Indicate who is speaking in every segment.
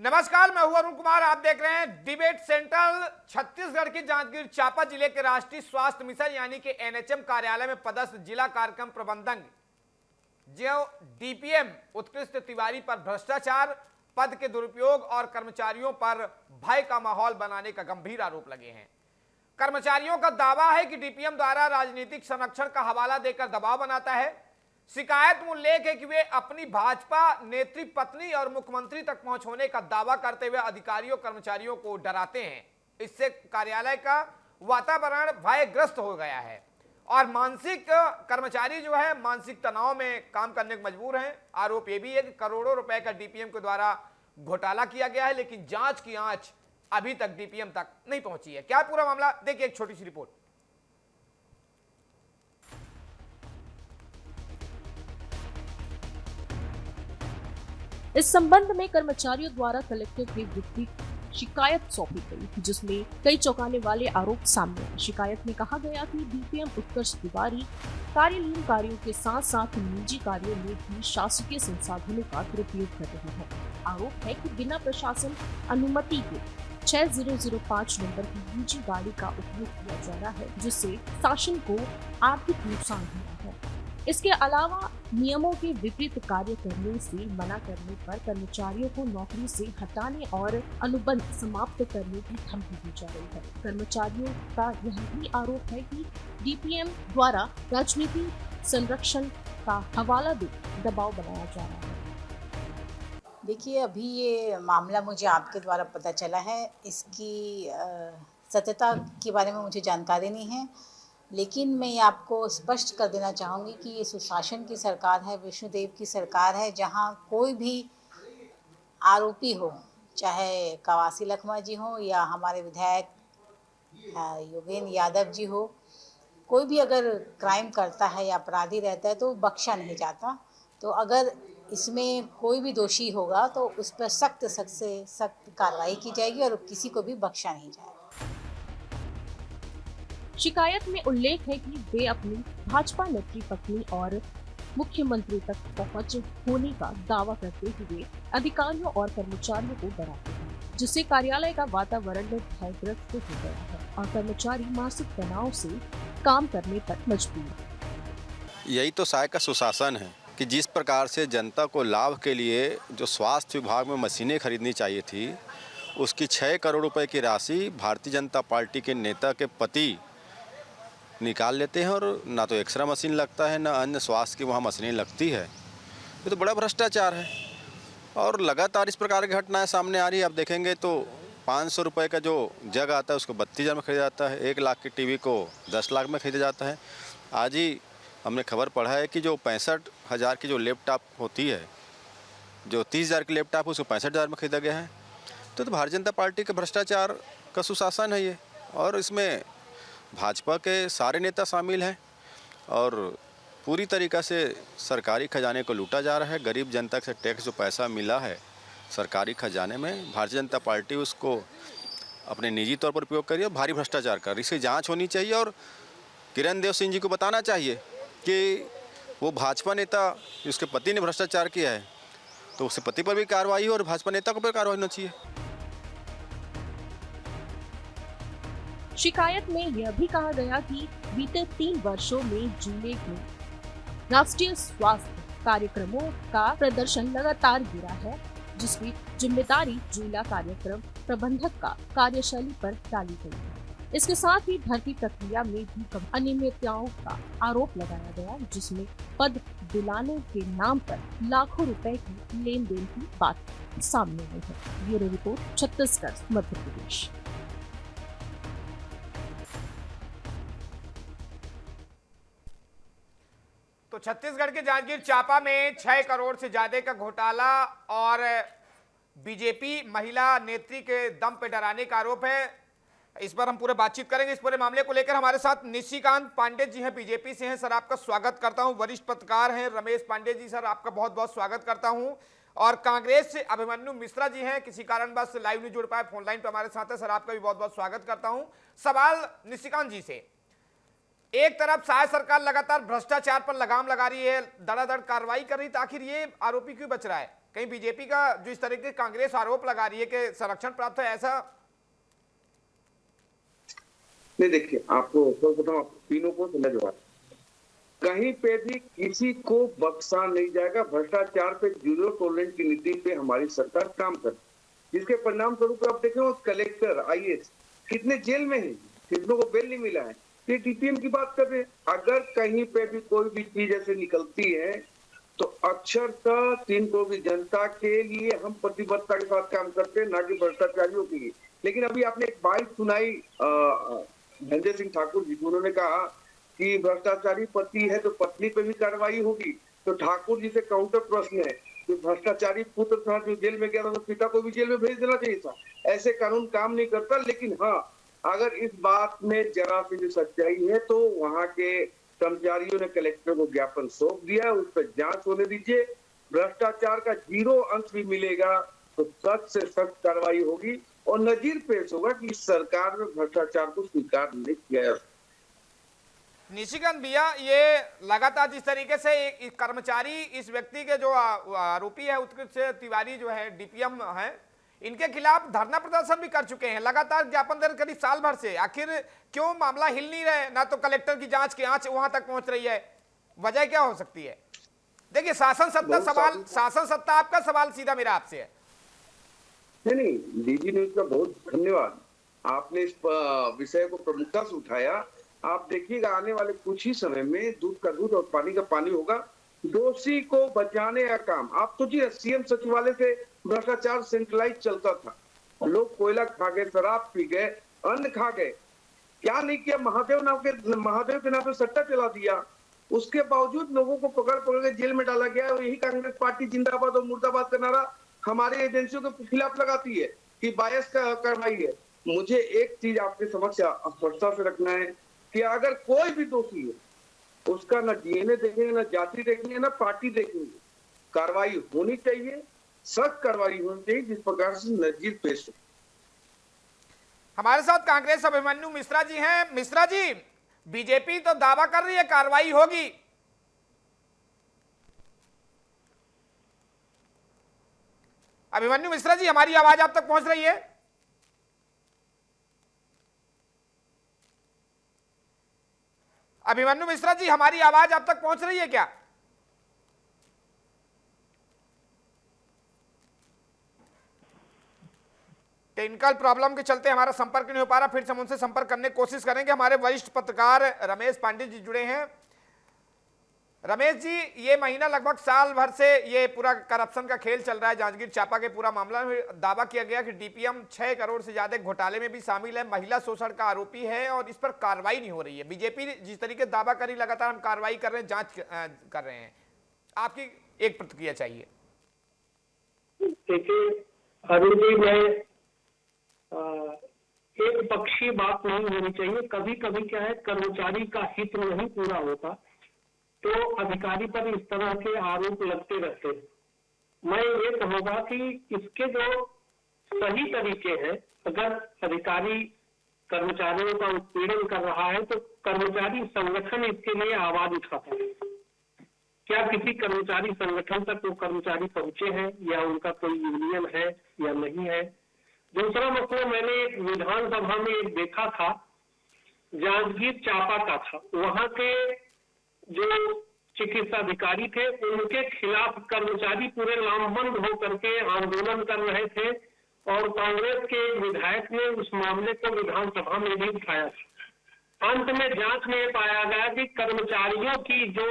Speaker 1: नमस्कार, मैं हूं अरुण कुमार। आप देख रहे हैं डिबेट सेंट्रल। छत्तीसगढ़ के जांजगीर चांपा जिले के राष्ट्रीय स्वास्थ्य मिशन यानी कि एनएचएम कार्यालय में पदस्थ जिला कार्यक्रम प्रबंधक जो डीपीएम उत्कृष्ट तिवारी पर भ्रष्टाचार, पद के दुरुपयोग और कर्मचारियों पर भय का माहौल बनाने का गंभीर आरोप लगे हैं। कर्मचारियों का दावा है कि डीपीएम द्वारा राजनीतिक संरक्षण का हवाला देकर दबाव बनाता है। शिकायत में उल्लेख है कि वे अपनी भाजपा नेत्री पत्नी और मुख्यमंत्री तक पहुंच होने का दावा करते हुए अधिकारियों कर्मचारियों को डराते हैं। इससे कार्यालय का वातावरण भयग्रस्त हो गया है और मानसिक कर्मचारी जो है मानसिक तनाव में काम करने को मजबूर हैं। आरोप यह भी है कि करोड़ों रुपए का डीपीएम के द्वारा घोटाला किया गया है, लेकिन जांच की आंच अभी तक डीपीएम तक नहीं पहुंची है। क्या पूरा मामला, देखिए एक छोटी सी रिपोर्ट।
Speaker 2: इस संबंध में कर्मचारियों द्वारा कलेक्टर के विरुद्ध शिकायत सौंपी गई, जिसमें कई चौंकाने वाले आरोप सामने आए। शिकायत में कहा गया कि डीपीएम उत्कृष्ट तिवारी कार्यालयीन कार्यों के साथ साथ निजी कार्यों में भी शासकीय संसाधनों का दुरुपयोग कर रहे हैं। आरोप है कि बिना प्रशासन अनुमति के 6005 नंबर की निजी गाड़ी का उपयोग किया जा रहा है, जिससे शासन को आर्थिक नुकसान हुआ है। इसके अलावा नियमों के विपरीत कार्य करने से मना करने पर कर्मचारियों को नौकरी से हटाने और अनुबंध समाप्त करने की धमकी दी जा रही है। कर्मचारियों का यह भी आरोप है कि डीपीएम द्वारा राजनीति संरक्षण का हवाला दे दबाव बनाया जा रहा है।
Speaker 3: देखिए, अभी ये मामला मुझे आपके द्वारा पता चला है। इसकी सत्यता के बारे में मुझे जानकारी नहीं है, लेकिन मैं ये आपको स्पष्ट कर देना चाहूँगी कि ये सुशासन की सरकार है, विष्णुदेव की सरकार है, जहाँ कोई भी आरोपी हो, चाहे कवासी लखमा जी हो या हमारे विधायक योगेंद्र यादव जी हो, कोई भी अगर क्राइम करता है या अपराधी रहता है तो बख्शा नहीं जाता। तो अगर इसमें कोई भी दोषी होगा तो उस पर सख्त से सख्त कार्रवाई की जाएगी और किसी को भी बख्शा नहीं जाएगा।
Speaker 2: शिकायत में उल्लेख है कि वे अपनी भाजपा नेत्री पत्नी और मुख्यमंत्री तक पहुंच होने का दावा करते हुए अधिकारियों और कर्मचारियों को डराते हैं, जिससे कार्यालय का वातावरण भयग्रस्त हो गया है और कर्मचारी मानसिक तनाव से काम करने पर मजबूर।
Speaker 4: यही तो साय का सुशासन है कि जिस प्रकार से जनता को लाभ के लिए जो स्वास्थ्य विभाग में मशीनें खरीदनी चाहिए थी, उसकी 6 करोड़ रुपए की राशि भारतीय जनता पार्टी के नेता के पति निकाल लेते हैं और ना तो एक्सरे मशीन लगता है, ना अन्य स्वास्थ्य की वहाँ मशीनें लगती है। ये तो बड़ा भ्रष्टाचार है और लगातार इस प्रकार की घटनाएं सामने आ रही है। आप देखेंगे तो 500 रुपये का जो जग आता है उसको 32,000 में खरीदा जाता है, 1 लाख की टीवी को 10 लाख में खरीदा जाता है। आज ही हमने खबर पढ़ा है कि जो 65,000 की जो लैपटॉप होती है, जो 30,000 की लैपटॉप उसको 65,000 में खरीदा गया है। तो भारतीय जनता पार्टी का भ्रष्टाचार का सुशासन है ये, और इसमें भाजपा के सारे नेता शामिल हैं और पूरी तरीक़ा से सरकारी खजाने को लूटा जा रहा है। गरीब जनता से टैक्स जो पैसा मिला है सरकारी खजाने में, भारतीय जनता पार्टी उसको अपने निजी तौर पर उपयोग करी और भारी भ्रष्टाचार कर रही। इसकी जांच होनी चाहिए और किरण देव सिंह जी को बताना चाहिए कि वो भाजपा नेता जिसके पति ने भ्रष्टाचार किया है तो उसके पति पर भी कार्रवाई हो और भाजपा नेता को पर कार्रवाई होनी चाहिए।
Speaker 2: शिकायत में यह भी कहा गया कि बीते 3 वर्षों में जिले में राष्ट्रीय स्वास्थ्य कार्यक्रमों का प्रदर्शन लगातार गिरा है, जिसकी जिम्मेदारी जिला कार्यक्रम प्रबंधक का कार्यशैली पर डाली गई है। इसके साथ ही भर्ती प्रक्रिया में भी अनियमितताओं का आरोप लगाया गया, जिसमें पद दिलाने के नाम पर लाखों रुपए की लेन देन की बात सामने आई है। Bureau report, Chhattisgarh, Madhya Pradesh.
Speaker 1: तो छत्तीसगढ़ के जांजगीर चांपा में 6 करोड़ से ज्यादा का घोटाला और बीजेपी महिला नेत्री के दम पे डराने का आरोप है। इस पर हम पूरे बातचीत करेंगे। इस पूरे मामले को लेकर हमारे साथ निशिकांत पांडे जी हैं, बीजेपी से हैं। सर, आपका स्वागत करता हूं। वरिष्ठ पत्रकार हैं रमेश पांडे जी, सर आपका बहुत बहुत स्वागत करता हूं। और कांग्रेस से अभिमन्यु मिश्रा जी हैं, किसी कारणवश लाइव नहीं जुड़ पाए, फोन लाइन पर हमारे साथ है। सर आपका भी बहुत बहुत स्वागत करता हूं। सवाल निशिकांत जी से, एक तरफ शायद सरकार लगातार भ्रष्टाचार पर लगाम लगा रही है, धड़ाधड़ कार्रवाई कर रही है, तो आखिर ये आरोपी क्यों बच रहा है? कहीं बीजेपी का जो इस तरह के कांग्रेस आरोप लगा रही है कि संरक्षण प्राप्त है, ऐसा
Speaker 5: नहीं। देखिए, आपको बताऊं, आप तीनों को समझवा, कहीं पे भी किसी को बख्शा नहीं जाएगा। भ्रष्टाचार पे जीरो टॉलरेंस की नीति पे हमारी सरकार काम कर, जिसके परिणाम स्वरूप आप देखें, वो कलेक्टर आईएएस कितने जेल में हैं, कितनों को बेल नहीं मिला है। ये डीपीएम की बात कर रहे हैं। अगर कहीं पे भी कोई भी चीज ऐसे निकलती है तो अक्षरतः 3 करोड़ जनता के लिए हम प्रतिबद्धता के साथ काम करते हैं, ना कि भ्रष्टाचारियों के लिए। लेकिन अभी आपने एक बात सुनाई धनंजय सिंह ठाकुर जी, उन्होंने कहा कि भ्रष्टाचारी पति है तो पत्नी पे भी कार्रवाई होगी। तो ठाकुर जी से काउंटर प्रश्न है कि भ्रष्टाचारी पुत्र था जो जेल में गया था, तो पिता को भी जेल में भेज देना चाहिए था। ऐसे कानून काम नहीं करता। लेकिन हाँ, अगर इस बात में जरा सी भी सच्चाई है तो वहां के कर्मचारियों ने कलेक्टर को ज्ञापन सौंप दिया, उस पर जांच होने दीजिए। भ्रष्टाचार का 0 अंश भी मिलेगा तो सख्त से सख्त कार्रवाई होगी और नजीर पेश होगा कि सरकार में भ्रष्टाचार को स्वीकार नहीं किया जा सकता।
Speaker 1: निशिकांत भैया, ये लगातार जिस तरीके से एक कर्मचारी, इस व्यक्ति के जो आरोपी है उत्कृष्ट तिवारी जो है डीपीएम है, इनके खिलाफ धरना प्रदर्शन भी कर चुके हैं, लगातार ज्ञापन दे करीब साल भर से। आखिर क्यों मामला हिल नहीं रहे? ना तो कलेक्टर की जांच की आंच वहां तक पहुंच रही है, वजह क्या हो सकती है? देखिए, शासन सत्ता आपका सवाल सीधा मेरा आपसे है।
Speaker 5: नहीं, डीजी न्यूज का बहुत धन्यवाद, आपने इस विषय को प्रमुखता से उठाया। आप देखिएगा, आने वाले कुछ ही समय में दूध का दूध और पानी का पानी होगा। दोषी को बचाने का काम, आप सोचिए, सीएम सचिवालय से भ्रष्टाचार सेंट्रलाइज चलता था, लोग कोयला खा गए, शराब पी गए, अन्न खा गए, क्या नहीं किया, महादेव के नाम पे सट्टा चला दिया। उसके बावजूद लोगों को पकड़ के जेल में डाला गया। और यही कांग्रेस पार्टी जिंदाबाद और मुर्दाबाद का नारा हमारे एजेंसियों के खिलाफ लगाती है कि बायस का कार्रवाई है। मुझे एक चीज आपके समक्ष स्पष्टता से रखना है कि अगर कोई भी दोषी है, उसका ना डीएनए देखेंगे, ना जाति देखेंगे, ना पार्टी देखेंगे, कार्रवाई होनी चाहिए, सख्त कार्रवाई होनी चाहिए, जिस प्रकार से नजीर पेश हो।
Speaker 1: हमारे साथ कांग्रेस अभिमन्यु मिश्रा जी हैं। मिश्रा जी, बीजेपी तो दावा कर रही है कार्रवाई होगी, अभिमन्यु मिश्रा जी, हमारी आवाज आप तक पहुंच रही है? अभिमन्यु मिश्रा जी, हमारी आवाज आप तक पहुंच रही है क्या? टेक्निकल प्रॉब्लम के चलते हमारा संपर्क नहीं हो पा रहा, फिर से हम उनसे संपर्क करने की कोशिश करेंगे। हमारे वरिष्ठ पत्रकार रमेश पांडे जी जुड़े हैं। रमेश जी, ये महीना लगभग साल भर से ये पूरा करप्शन का खेल चल रहा है। जांजगीर चांपा के पूरा मामला में दावा किया गया कि डीपीएम 6 करोड़ से ज्यादा घोटाले में भी शामिल है, महिला शोषण का आरोपी है और इस पर कार्रवाई नहीं हो रही है। बीजेपी जिस तरीके दावा करी, लगातार हम कार्रवाई कर रहे हैं, जांच कर रहे हैं, आपकी एक प्रतिक्रिया चाहिए।
Speaker 6: देखिए अरुण जी, मैं एक पक्षीय बात नहीं होनी चाहिए। कभी कभी क्या है, कर्मचारी का हित नहीं पूरा होता तो अधिकारी पर इस तरह के आरोप लगते रहते हैं। मैं ये कहूँगा कि इसके जो सही तरीके हैं, अगर अधिकारी कर्मचारियों का उत्पीड़न कर रहा है तो कर्मचारी संगठन इसके लिए आवाज उठाता है। क्या किसी कर्मचारी संगठन तक वो कर्मचारी पहुंचे हैं या उनका कोई यूनियन है या नहीं है? दूसरा मसला मैंने विधानसभा में एक देखा था, जांजगीर चांपा का था। वहां के जो चिकित्सा अधिकारी थे, उनके खिलाफ कर्मचारी पूरे लामबंद होकर के आंदोलन कर रहे थे और कांग्रेस के विधायक ने उस मामले को विधानसभा में भी उठाया था। अंत में जांच में पाया गया कि कर्मचारियों की जो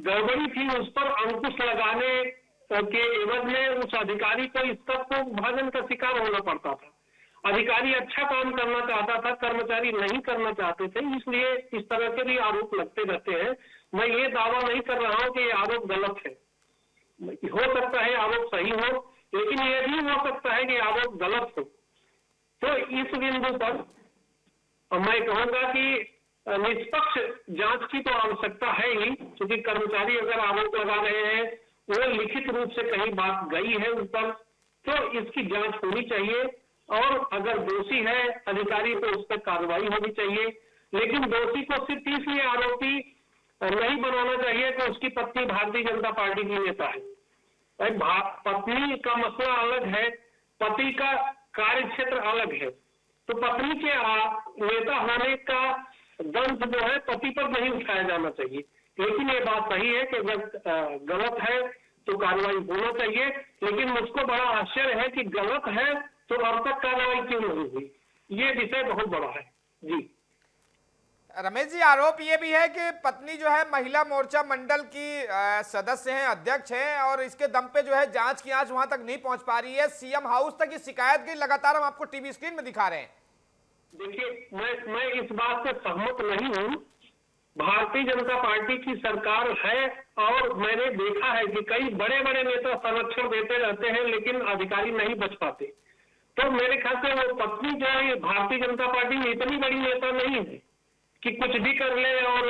Speaker 6: गड़बड़ी थी उस पर अंकुश लगाने के एवज में उस अधिकारी को इस तक को विभाजन का शिकार होना पड़ता था। अधिकारी अच्छा काम करना चाहता था, कर्मचारी नहीं करना चाहते थे, इसलिए इस तरह के भी आरोप लगते रहते हैं। मैं ये दावा नहीं कर रहा हूं कि ये आरोप गलत है, हो सकता है आरोप सही हो, लेकिन ये भी हो सकता है कि आरोप गलत हो। तो इस बिंदु पर मैं कहूंगा कि निष्पक्ष जांच की तो आवश्यकता है ही, क्योंकि कर्मचारी अगर आरोप लगा रहे हैं, वो लिखित रूप से कहीं बात गई है ऊपर, तो इसकी जांच होनी चाहिए और अगर दोषी है अधिकारी तो उस पर कार्रवाई होनी चाहिए। लेकिन दोषी को सिर्फ इसलिए आरोपी नहीं बनाना चाहिए कि उसकी पत्नी भारतीय जनता पार्टी की नेता है। पत्नी का मसला अलग है, पति का कार्य क्षेत्र अलग है। तो पत्नी के नेता होने का दंश जो है पति पर नहीं उठाया जाना चाहिए। लेकिन ये बात सही है कि अगर गलत है तो कार्रवाई होना चाहिए, लेकिन मुझको बड़ा आश्चर्य है कि गलत है तो अब तक कार्रवाई क्यों नहीं हुई। ये विषय बहुत बड़ा है जी।
Speaker 1: रमेश जी, आरोप ये भी है कि पत्नी जो है महिला मोर्चा मंडल की सदस्य हैं, अध्यक्ष हैं, और इसके दम पे जो है जांच की आंच वहां तक नहीं पहुंच पा रही है। सीएम हाउस तक ये शिकायत की लगातार हम आपको टीवी स्क्रीन में दिखा रहे हैं।
Speaker 6: देखिए, मैं इस बात से सहमत नहीं हूँ। भारतीय जनता पार्टी की सरकार है और मैंने देखा है कि कई बड़े बड़े नेता संरक्षण देते रहते हैं, लेकिन अधिकारी नहीं बच पाते। तो मेरे ख्याल से वो पत्नी जो है भारतीय जनता पार्टी में इतनी बड़ी नेता नहीं है कि कुछ भी कर ले और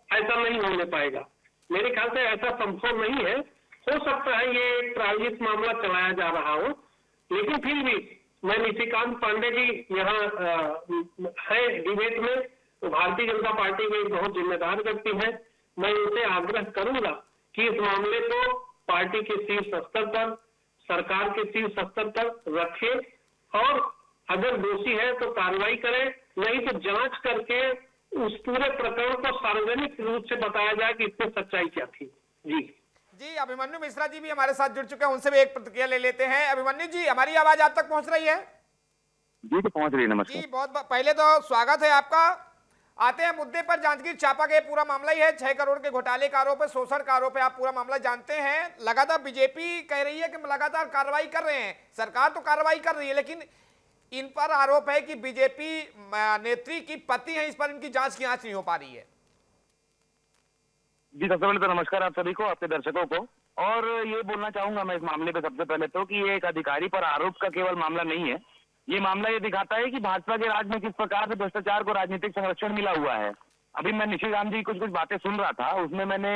Speaker 6: ऐसा नहीं होने पाएगा। मेरे ख्याल से ऐसा संभव नहीं है। हो सकता है ये एक प्रायोजित मामला चलाया जा रहा हो, लेकिन फिर भी मैं निशिकांत पांडे जी यहाँ है डिबेट में, तो भारतीय जनता पार्टी के एक बहुत जिम्मेदार व्यक्ति है। मैं उनसे आग्रह करूंगा कि इस मामले को पार्टी के शीर्ष स्तर पर, सरकार के शीर्ष स्तर पर रखे और अगर दोषी है तो कार्रवाई करे, नहीं तो जांच करके उस पूरे प्रकरण को सार्वजनिक रूप से बताया जाए कि इसमें सच्चाई क्या थी। जी
Speaker 1: अभिमन्यु मिश्रा जी भी हमारे साथ जुड़ चुके हैं, उनसे भी एक प्रतिक्रिया ले लेते हैं। अभिमन्यु जी, हमारी आवाज आप तक पहुंच रही है?
Speaker 7: जी, तो पहुंच रही है। नमस्कार
Speaker 1: जी, बहुत पहले तो स्वागत है आपका। आते हैं मुद्दे पर। जांजगीर चांपा का पूरा मामला ही है, 6 करोड़ के घोटाले का आरोप है, शोषण का आरोप है, आप पूरा मामला जानते हैं। लगातार बीजेपी कह रही है कि लगातार कार्रवाई कर रहे हैं, सरकार तो कार्रवाई कर रही है, लेकिन इन पर आरोप है कि बीजेपी नेत्री की पति है, इस पर इनकी जांच की आंच नहीं हो पा रही है।
Speaker 7: जी, सबसे पहले तो नमस्कार आप सभी को, आपके दर्शकों को। और ये बोलना चाहूंगा मैं इस मामले पे सबसे पहले तो कि ये एक अधिकारी पर आरोप का केवल मामला नहीं है। ये मामला ये दिखाता है कि भाजपा के राज में किस प्रकार से भ्रष्टाचार को राजनीतिक संरक्षण मिला हुआ है। अभी मैं निशिकांत जी कुछ बातें सुन रहा था, उसमें मैंने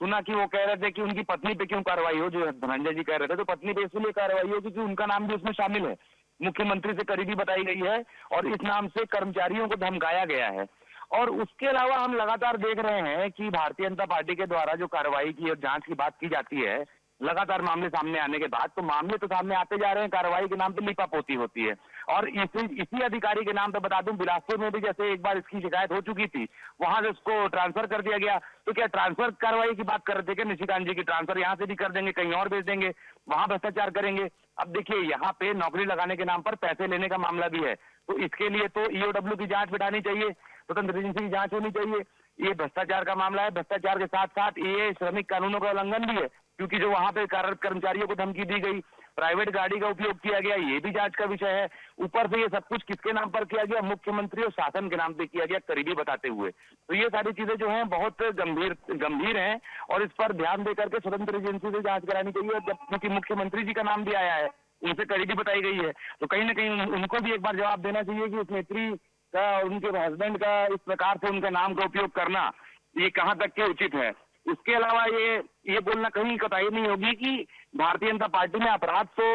Speaker 7: सुना कि वो कह रहे थे कि उनकी पत्नी पे क्यों कार्रवाई हो, जो धनंजय जी कह रहे थे, तो पत्नी पे इसलिए कार्रवाई हो क्योंकि उनका नाम भी उसमें शामिल है, मुख्यमंत्री से करीबी बताई गई है और इस नाम से कर्मचारियों को धमकाया गया है। और उसके अलावा हम लगातार देख रहे हैं कि भारतीय जनता पार्टी के द्वारा जो कार्रवाई की और जांच की बात की जाती है, लगातार मामले सामने आने के बाद, तो मामले तो सामने आते जा रहे हैं, कार्रवाई के नाम पे लिपापोती होती है। और इसी अधिकारी के नाम पे बता दूं, बिलासपुर में भी जैसे एक बार इसकी शिकायत हो चुकी थी, वहां से उसको ट्रांसफर कर दिया गया। तो क्या ट्रांसफर कार्रवाई की बात कर रहे थे क्या निशिकांत जी की? ट्रांसफर यहाँ से भी कर देंगे, कहीं और भेज देंगे, वहां भ्रष्टाचार करेंगे। अब देखिए, यहाँ पे नौकरी लगाने के नाम पर पैसे लेने का मामला भी है, तो इसके लिए तो ईओडब्ल्यू की जांच बिठानी चाहिए, स्वतंत्र एजेंसी की जांच होनी चाहिए। ये भ्रष्टाचार का मामला है। भ्रष्टाचार के साथ साथ ये श्रमिक कानूनों का उल्लंघन भी है, क्योंकि जो वहां पे कार्यरत कर्मचारियों को धमकी दी गई, प्राइवेट गाड़ी का उपयोग किया गया, ये भी जांच का विषय है। ऊपर से ये सब कुछ किसके नाम पर किया गया? मुख्यमंत्री और शासन के नाम पे किया गया, करीबी बताते हुए। तो ये सारी चीजें जो हैं बहुत गंभीर हैं और इस पर ध्यान देकर के स्वतंत्र एजेंसी से जांच करानी चाहिए। जब क्योंकि मुख्यमंत्री जी का नाम भी आया है, उनसे करीबी बताई गई है, तो कहीं ना कहीं उनको भी एक बार जवाब देना चाहिए कि उस नेत्री का, उनके हस्बैंड का इस प्रकार से उनका नाम का उपयोग करना ये कहाँ तक के उचित है। उसके अलावा ये बोलना कहीं कतई नहीं होगी कि भारतीय जनता पार्टी में अपराध तो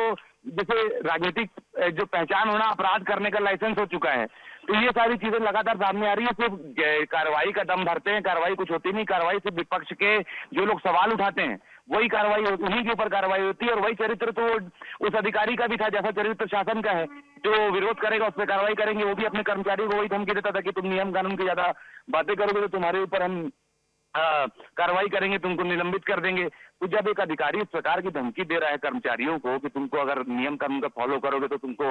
Speaker 7: जैसे राजनीतिक जो पहचान होना, अपराध करने का लाइसेंस हो चुका है। तो ये सारी चीजें लगातार सामने आ रही है। सिर्फ कार्रवाई का दम भरते हैं, कार्रवाई कुछ होती नहीं। कार्रवाई सिर्फ विपक्ष के जो लोग सवाल उठाते हैं वही कार्रवाई, उन्हीं के ऊपर कार्रवाई होती है। और वही चरित्र तो उस अधिकारी का भी था जैसा चरित्र शासन का है। जो विरोध करेगा उस पर कार्रवाई करेंगे। वो भी अपने कर्मचारियों को वही धमकी देता था कि तुम नियम कानून की ज्यादा बातें करोगे तो तुम्हारे ऊपर हम कार्रवाई करेंगे, तुमको निलंबित कर देंगे। तो जब एक अधिकारी इस प्रकार की धमकी दे रहा है कर्मचारियों को कि तुमको अगर नियम कानून का फॉलो करोगे तो तुमको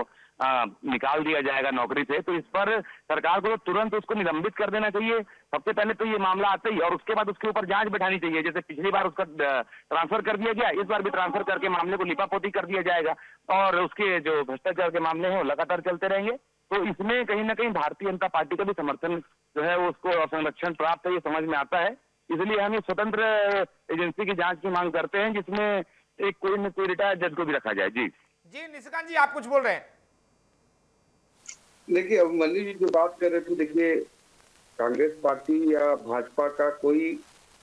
Speaker 7: निकाल दिया जाएगा नौकरी से, तो इस पर सरकार को तो तुरंत उसको निलंबित कर देना चाहिए। सबसे पहले तो ये मामला आता ही, और उसके बाद उसके ऊपर जांच बैठानी चाहिए। जैसे पिछली बार उसका ट्रांसफर कर दिया गया, इस बार भी ट्रांसफर करके मामले को लिपापोती कर दिया जाएगा और उसके जो भ्रष्टाचार के मामले हैं वो लगातार चलते रहेंगे। तो इसमें कहीं ना कहीं भारतीय जनता पार्टी का भी समर्थन जो है वो उसको संरक्षण प्राप्त है, ये समझ में आता है। इसलिए हम स्वतंत्र एजेंसी की जांच की मांग करते हैं जिसमें एक कोई न कोई रिटायर्ड जज को भी रखा जाए। जी
Speaker 1: निशिकांत जी, आप कुछ बोल रहे हैं?
Speaker 5: देखिए, अब मल्ली जी जो बात कर रहे थे, देखिए कांग्रेस पार्टी या भाजपा का कोई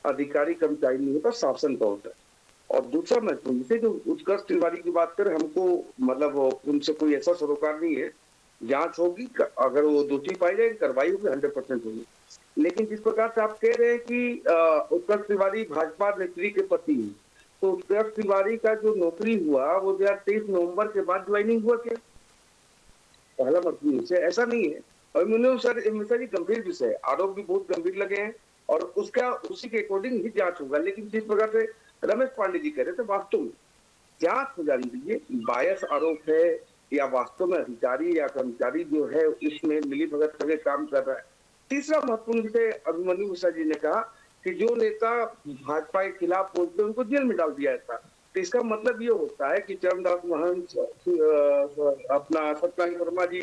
Speaker 5: अधिकारी कर्मचारी नहीं होता, शासन का होता है। और दूसरा मैं तुमसे जो उत्कर्ष तिवारी की बात करें, हमको मतलब उनसे कोई ऐसा सरोकार नहीं है। जांच होगी, अगर वो दोषी पाई जाएगी कार्रवाई होगी, 100% होगी। लेकिन जिस प्रकार से आप कह रहे हैं कि उत्कर्ष तिवारी भाजपा नेत्री के पति हैं, तो उत्कर्ष तिवारी का जो नौकरी हुआ वो 2023 नवंबर के बाद ज्वाइनिंग हुआ क्या? पहला मतलब विषय ऐसा नहीं है। और सर ये गंभीर विषय है, आरोप भी बहुत गंभीर लगे हैं और उसका उसी के अकॉर्डिंग ही जांच होगा। लेकिन जिस प्रकार से रमेश पांडे जी कह रहे थे, वास्तव में जांच हो जानी चाहिए, बायस आरोप है या वास्तव में अधिकारी या कर्मचारी जो है इसमें मिलीभगत करके काम कर रहा है। तीसरा महत्वपूर्ण विषय अभिमन्यु मिश्रा जी ने कहा कि जो नेता भाजपा के खिलाफ बोलते हैं उनको जेल में डाल दिया था। तो इसका मतलब ये होता है कि चरणदास महंत, अपना सत्यनारायण वर्मा जी,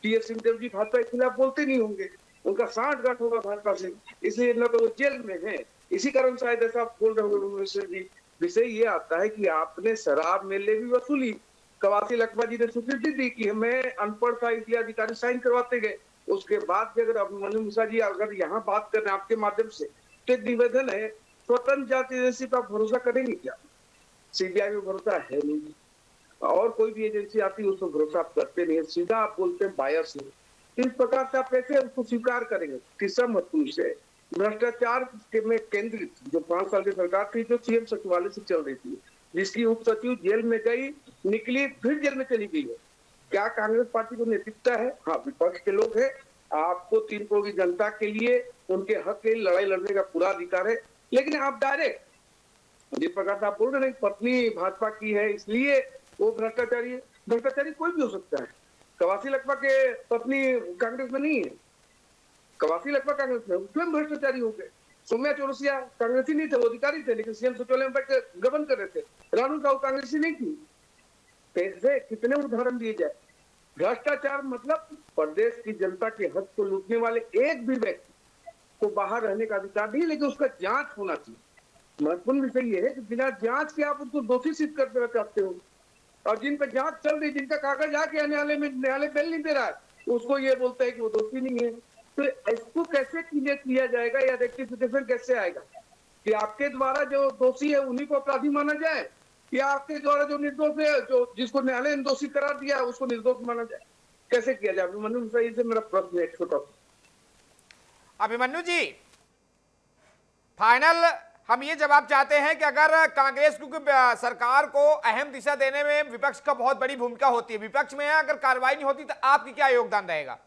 Speaker 5: टी.एस. सिंहदेव जी भाजपा के खिलाफ बोलते नहीं होंगे, उनका सांठगांठ होगा भाजपा से, इसलिए न तो वो जेल में है। इसी कारण शायद ऐसा आप बोल रहे होंगे मिश्रा जी। विषय ये आता है कि आपने शराब मेले भी वसूली, कवासी लखमा जी ने स्वीकृति दी कि हमें अनपढ़ था इसलिए अधिकारी साइन करवाते गए। उसके बाद भी अगर अभिमन्यु मिश्रा जी अगर यहाँ बात कर रहे हैं आपके माध्यम से, तो एक निवेदन है, स्वतंत्र जांच एजेंसी पर भरोसा करेंगे क्या? सीबीआई में भरोसा है नहीं, और कोई भी एजेंसी आती है उस पर भरोसा आप करते नहीं है, सीधा आप बोलते हैं बायस है। इस प्रकार से आप कैसे उसको स्वीकार करेंगे? तीसरा महत्वपूर्ण विषय भ्रष्टाचार में केंद्रित जो 5 साल की सरकार थी, जो सीएम सचिवालय से चल रही थी, जिसकी उप सचिव जेल में गई, निकली, फिर जेल में चली गई है। क्या कांग्रेस पार्टी को नैतिकता है? हाँ, विपक्ष के लोग हैं, आपको 3 करोड़ की जनता के लिए उनके हक के लिए लड़ाई लड़ने का पूरा अधिकार है। लेकिन आप डायरेक्ट जिस प्रकार से आप बोल रहे हैं पत्नी भाजपा की है इसलिए वो भ्रष्टाचारी है, भ्रष्टाचारी कोई भी हो सकता है। कवासी लखमा के पत्नी कांग्रेस में नहीं है, कवासी लखमा कांग्रेस में स्वयं भ्रष्टाचारी हो गए। सौम्या चौरसिया कांग्रेसी नहीं थे, वो अधिकारी थे, लेकिन सीएम सचिवालय में बैठ कर गबन कर रहे थे। रानू साहू कांग्रेसी नहीं थी। कैसे कितने उदाहरण दिए जाए? भ्रष्टाचार मतलब प्रदेश की जनता के हक को लूटने वाले एक भी व्यक्ति को बाहर रहने का अधिकार नहीं, लेकिन उसका जांच होना चाहिए। महत्वपूर्ण विषय ये है कि बिना जांच के आप उसको दोषी सिद्ध कर देना चाहते हो, और जिन पर जांच चल रही, जिनका कागज आके न्यायालय बेल नहीं दे रहा है, उसको ये बोलता है कि वो दोषी नहीं है। तो इसको कैसे क्लियर किया जाएगा या रेक्टिफिकेशन कैसे आएगा कि आपके द्वारा जो दोषी है उन्हीं को अपराधी माना जाए, या आपके द्वारा जो निर्दोष है, जो जिसको न्यायालय ने दोषी करार दिया उसको निर्दोष माना जाए? कैसे किया जाए? अभिमन्यु मिश्रा जी से मेरा प्रश्न है छोटा।
Speaker 1: अभिमन्यु जी, फाइनल हम ये जवाब चाहते हैं कि अगर कांग्रेस, क्योंकि सरकार को अहम दिशा देने में विपक्ष का बहुत बड़ी भूमिका होती है, विपक्ष में है, अगर कार्रवाई नहीं होती तो आपकी क्या योगदान रहेगा?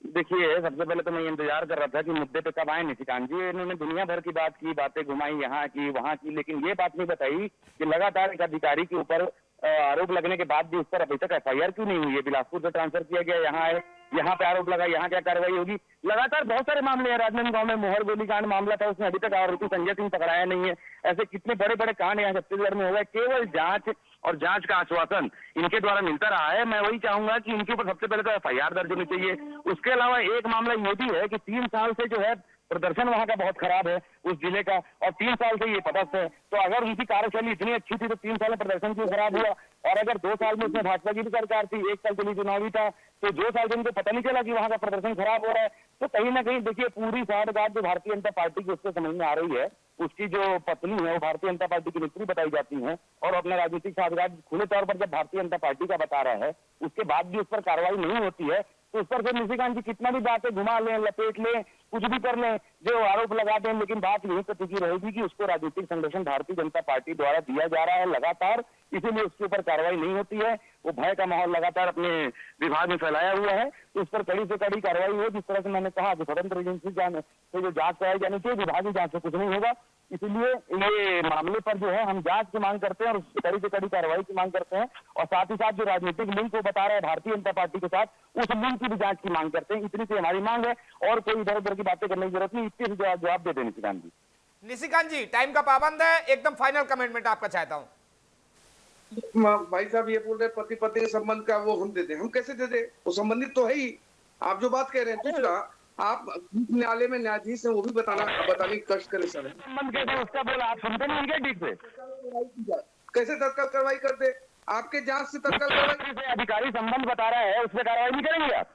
Speaker 7: देखिए, सबसे पहले तो मैं इंतजार कर रहा था कि मुद्दे पे कब आए निशिकांत जी। इन्होंने दुनिया भर की बात की, बातें घुमाई, यहाँ की वहाँ की, लेकिन ये बात नहीं बताई कि लगातार एक अधिकारी के ऊपर आरोप लगने के बाद भी उस पर अभी तक एफआईआर क्यों नहीं हुई है? बिलासपुर से ट्रांसफर किया गया, यहाँ है, यहाँ पे आरोप लगा, यहाँ क्या कार्रवाई होगी? लगातार बहुत सारे मामले हैं। राजनांदगांव में मोहर गोलीकांड मामला था, उसमें अभी तक आरोपी संजय सिंह पकड़ाया नहीं है। ऐसे कितने बड़े बड़े कांड यहाँ छत्तीसगढ़ में हो गए। केवल जांच और जांच का आश्वासन इनके द्वारा मिलता रहा है। मैं वही चाहूंगा कि इनके ऊपर सबसे पहले तो एफआईआर दर्ज होनी चाहिए। उसके अलावा एक मामला ये भी है कि 3 साल से जो है प्रदर्शन वहां का बहुत खराब है उस जिले का, और 3 साल से ये पदस्थ है। तो अगर उनकी कार्यशैली इतनी अच्छी थी तो 3 साल में प्रदर्शन क्यों खराब हुआ? और अगर 2 साल में उसमें भाजपा की भी सरकार थी, 1 साल के लिए चुनावी था, तो 2 साल से उनको पता नहीं चला कि वहां का प्रदर्शन खराब हो रहा है। तो कहीं ना कहीं देखिए, पूरी साठगांठ जो भारतीय जनता पार्टी की उससे समझ में आ रही है, उसकी जो पत्नी है वो भारतीय जनता पार्टी की मित्री बताई जाती है, और अपना राजनीतिक साठगांठ खुले तौर पर जब भारतीय जनता पार्टी का बता रहा है, उसके बाद भी उस पर कार्रवाई नहीं होती है, तो उस पर फिर निशिकांत जी कितना भी बातें घुमा लें, लपेट लें, कुछ भी कर लें, जो आरोप लगा दें, लेकिन बात यही तो टिकी रहेगी कि उसको राजनीतिक संरक्षण भारतीय जनता पार्टी द्वारा दिया जा रहा है लगातार, इसीलिए उसके ऊपर कार्रवाई नहीं होती है। वो भय का माहौल लगातार अपने विभाग में फैलाया हुआ है, तो उस पर कड़ी से कड़ी कार्रवाई हो। जिस तरह से मैंने कहा कि स्वतंत्र एजेंसी से जो जांच कराई जानी चाहिए, विभागीय जांच से कुछ नहीं होगा। इसलिए ये मामले पर जो है हम जांच की मांग करते हैं और उसकी कड़ी से कड़ी कार्रवाई की मांग करते हैं, और साथ ही साथ जो राजनीतिक लिंक को बता रहा है भारतीय जनता पार्टी के साथ, उस लिंक की भी जांच की मांग करते हैं। इतनी सी हमारी मांग है, और कोई इधर उधर की बातें करने की जरूरत नहीं। इतनी जवाब दे दें निशिकांत जी।
Speaker 1: निशिकांत जी, टाइम का पाबंद है, एकदम फाइनल कमेंटमेंट आपका चाहता हूँ।
Speaker 5: भाई साहब ये बोल रहे पति पत्नी के संबंध का वो हम दे दें, हम कैसे दे दें? वो संबंधित तो है ही, आप जो बात कह रहे हैं। दूसरा, आप न्यायालय में न्यायाधीश हैं, वो भी बताने की कष्ट करें सर।
Speaker 7: संबंध कहते हैं उसका बोला, आप सुनते नहीं क्या ठीक से?
Speaker 5: कैसे तत्काल कार्रवाई करते? आपके जांच से तत्काल कार्रवाई?
Speaker 7: अधिकारी संबंध बता रहा है, उस पर कार्रवाई नहीं करेंगे आप?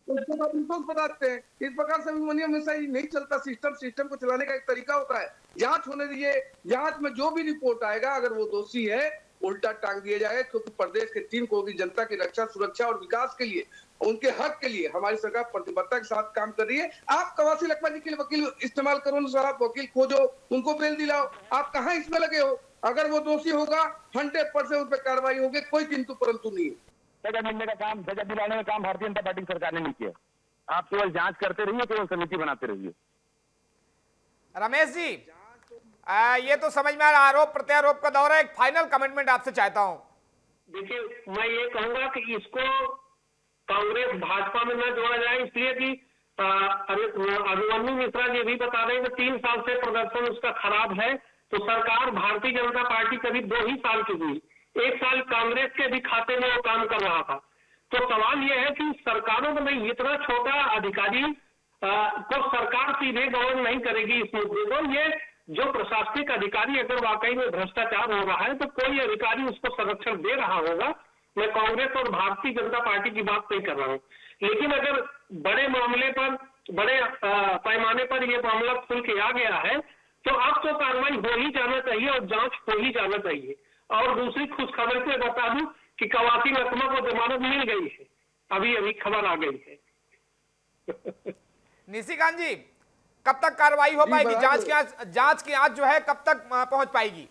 Speaker 5: उसके बाद रिपोर्ट बताते हैं। इस प्रकार से अभिमन्यु मिश्रा जी नहीं चलता सिस्टम को चलाने का एक तरीका होता है। जांच होने दीजिए, जांच में जो भी रिपोर्ट आएगा, अगर वो दोषी है उल्टा टांग दिया जाए, क्योंकि प्रदेश के 3 करोड़ की जनता की रक्षा, सुरक्षा और विकास के लिए, उनके हक के लिए हमारी सरकार प्रतिबद्धता के साथ काम कर रही है। आप कवासी लखमा जी के लिए वकील इस्तेमाल करो ना साहब, वकील खोजो, उनको बेल दिलाओ। आप कहाँ इसमें लगे हो? अगर वो दोषी होगा 100% उस पर कार्रवाई होगी, कोई किंतु परंतु नहीं है।
Speaker 7: सजा मिलने का काम, सजा दिलाने का काम भारतीय जनता पार्टी की सरकार ने नहीं किया। आप केवल जांच करते रहिए, केवल समिति बनाते रहिए।
Speaker 1: रमेश जी, ये तो समझ में आ रहा, आरोप प्रत्यारोप का दौर है। एक फाइनल कमिटमेंट आपसे चाहता हूं।
Speaker 6: देखिए, मैं ये कहूंगा कि इसको कांग्रेस भाजपा में न जोड़ा जाए, इसलिए कि अभिमन्यु मिश्रा जी भी बता रहे हैं कि 3 साल से प्रदर्शन उसका खराब है। तो सरकार भारतीय जनता पार्टी करीब 2 ही साल की हुई, 1 साल कांग्रेस के भी खाते में वो काम कर रहा था। तो सवाल यह है कि सरकारों में इतना छोटा अधिकारी को सरकार सीधे गवर्न नहीं करेगी इस मुद्दे को। ये जो प्रशासनिक अधिकारी अगर वाकई में भ्रष्टाचार हो रहा है तो कोई अधिकारी उसको संरक्षण दे रहा होगा। मैं कांग्रेस और भारतीय जनता पार्टी की बात नहीं कर रहा हूँ, लेकिन अगर बड़े मामले पर, बड़े पैमाने पर ये मामला खुल के आ गया है तो अब तो कार्रवाई हो ही जाना चाहिए और जांच हो ही जाना चाहिए। और दूसरी खुशखबरी से बता दूं कि कवासी लखमा को जमानत मिल गई है, अभी खबर आ गई है।
Speaker 1: निशिकांत जी, कब तक कार्रवाई हो पाएगी? जांच की आंच जो है कब तक पहुंच पाएगी?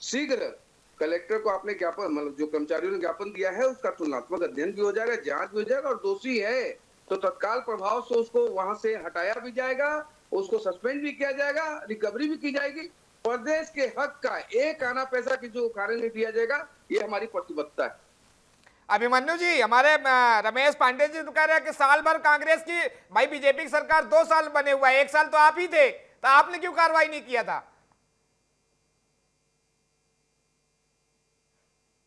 Speaker 5: शीघ्र कलेक्टर को आपने ज्ञापन, मतलब जो कर्मचारियों ने ज्ञापन दिया है उसका तुलनात्मक अध्ययन भी हो जाएगा, जांच भी हो जाएगा, और दोषी है तो तत्काल प्रभाव से उसको वहां से हटाया भी जाएगा, उसको सस्पेंड भी किया जाएगा, रिकवरी भी की जाएगी। प्रदेश के हक का एक आना पैसा की जो कार्य नहीं दिया जाएगा, ये हमारी प्रतिबद्धता है।
Speaker 1: अभिमन्यु जी, हमारे रमेश पांडे जी तो कह रहे हैं कि साल भर कांग्रेस की, भाई बीजेपी की सरकार 2 साल बने हुआ है, 1 साल तो आप ही थे, तो आपने क्यों कार्रवाई नहीं किया था?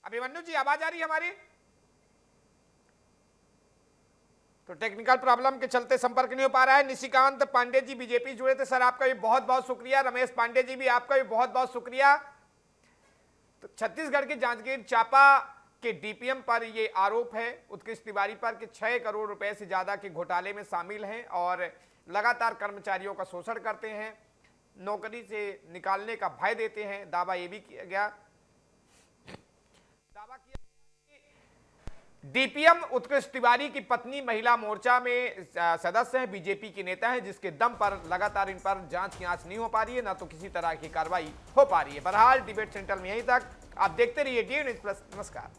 Speaker 1: अभिमन्यु जी, आवाज आ रही है हमारी? तो टेक्निकल प्रॉब्लम के चलते संपर्क नहीं हो पा रहा है। निशिकांत पांडे जी बीजेपी जुड़े थे, सर आपका भी बहुत बहुत शुक्रिया। रमेश पांडे जी भी आपका भी बहुत बहुत शुक्रिया। तो छत्तीसगढ़ की जांजगीर चांपा के डीपीएम पर ये आरोप है उत्कृष्ट तिवारी पर कि 6 करोड़ रुपए से ज्यादा के घोटाले में शामिल हैं और लगातार कर्मचारियों का शोषण करते हैं, नौकरी से निकालने का भय देते हैं। दावा ये भी किया गया डीपीएम उत्कृष्ट तिवारी की पत्नी महिला मोर्चा में सदस्य हैं, बीजेपी के नेता हैं, जिसके दम पर लगातार इन पर जांच की आंच नहीं हो पा रही है, ना तो किसी तरह की कार्रवाई हो पा रही है। बहरहाल डिबेट सेंटर में यहीं तक। आप देखते रहिए DN News Plus। नमस्कार।